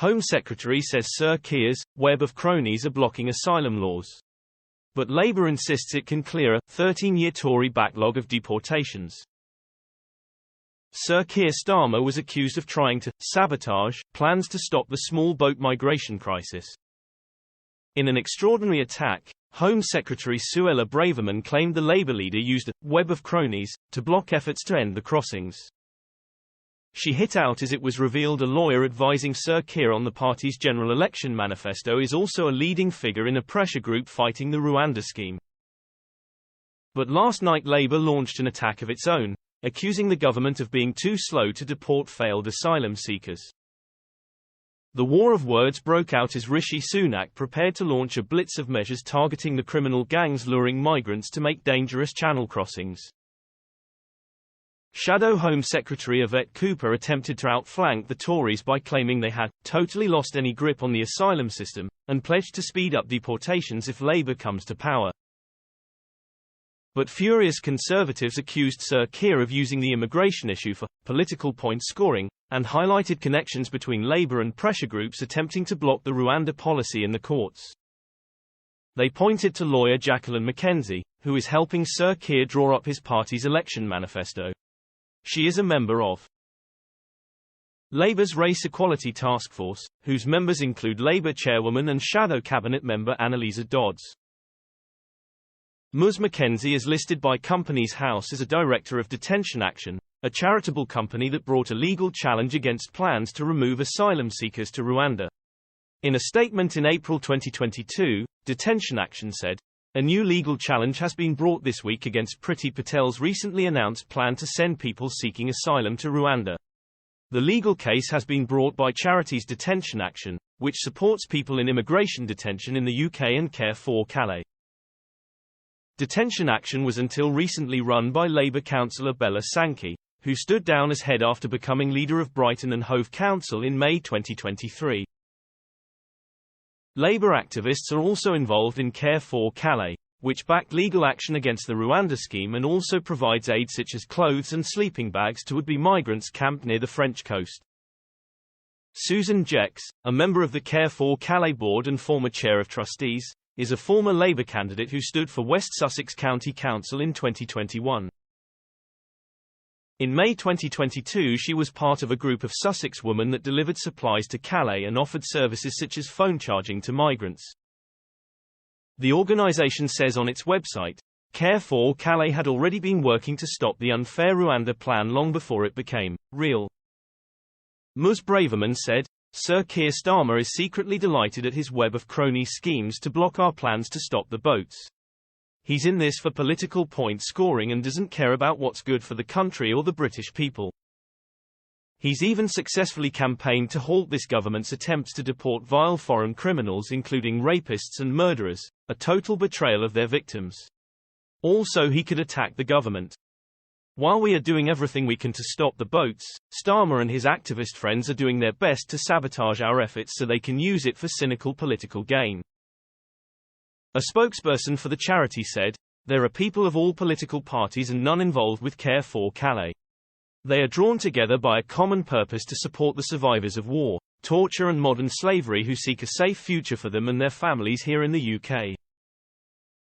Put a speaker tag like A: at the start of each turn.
A: Home Secretary says Sir Keir's web of cronies are blocking asylum laws. But Labour insists it can clear a 13-year Tory backlog of deportations. Sir Keir Starmer was accused of trying to sabotage plans to stop the small boat migration crisis. In an extraordinary attack, Home Secretary Suella claimed the Labour leader used a web of cronies to block efforts to end the crossings. She hit out as it was revealed a lawyer advising Sir Keir on the party's general election manifesto is also a leading figure in a pressure group fighting the Rwanda scheme. But last night Labour launched an attack of its own, accusing the government of being too slow to deport failed asylum seekers. The war of words broke out as Rishi Sunak prepared to launch a blitz of measures targeting the criminal gangs luring migrants to make dangerous channel crossings. Shadow Home Secretary Yvette Cooper attempted to outflank the Tories by claiming they had totally lost any grip on the asylum system, and pledged to speed up deportations if Labour comes to power. But furious Conservatives accused Sir Keir of using the immigration issue for political point scoring, and highlighted connections between Labour and pressure groups attempting to block the Rwanda policy in the courts. They pointed to lawyer Jacqueline Mackenzie, who is helping Sir Keir draw up his party's election manifesto. She is a member of Labour's Race Equality Task Force, whose members include Labour chairwoman and shadow cabinet member Annalisa Dodds. Ms. Mackenzie is listed by Companies House as a director of Detention Action, a charitable company that brought a legal challenge against plans to remove asylum seekers to Rwanda. In a statement in April 2022, Detention Action said, "A new legal challenge has been brought this week against Priti Patel's recently announced plan to send people seeking asylum to Rwanda. The legal case has been brought by charities Detention Action, which supports people in immigration detention in the UK, and CRlSlS. Detention Action was until recently run by Labour councillor Bella Sankey, who stood down as head after becoming leader of Brighton and Hove Council in May 2023. Labour activists are also involved in CRlSlS, which backed legal action against the Rwanda scheme and also provides aid such as clothes and sleeping bags to would-be migrants camped near the French coast. Susan Jex, a member of the CRlSlS board and former chair of trustees, is a former Labour candidate who stood for West Sussex County Council in 2021. In May 2022 she was part of a group of Sussex women that delivered supplies to Calais and offered services such as phone charging to migrants. The organisation says on its website, CRlSlS had already been working to stop the unfair Rwanda plan long before it became real. Ms. Braverman said, "Sir Keir Starmer is secretly delighted at his web of crony schemes to block our plans to stop the boats. He's in this for political point scoring and doesn't care about what's good for the country or the British people. He's even successfully campaigned to halt this government's attempts to deport vile foreign criminals including rapists and murderers, a total betrayal of their victims. Also he could attack the government. While we are doing everything we can to stop the boats, Starmer and his activist friends are doing their best to sabotage our efforts so they can use it for cynical political gain." A spokesperson for the charity said, "There are people of all political parties and none involved with CRlSlS. They are drawn together by a common purpose to support the survivors of war, torture and modern slavery who seek a safe future for them and their families here in the UK."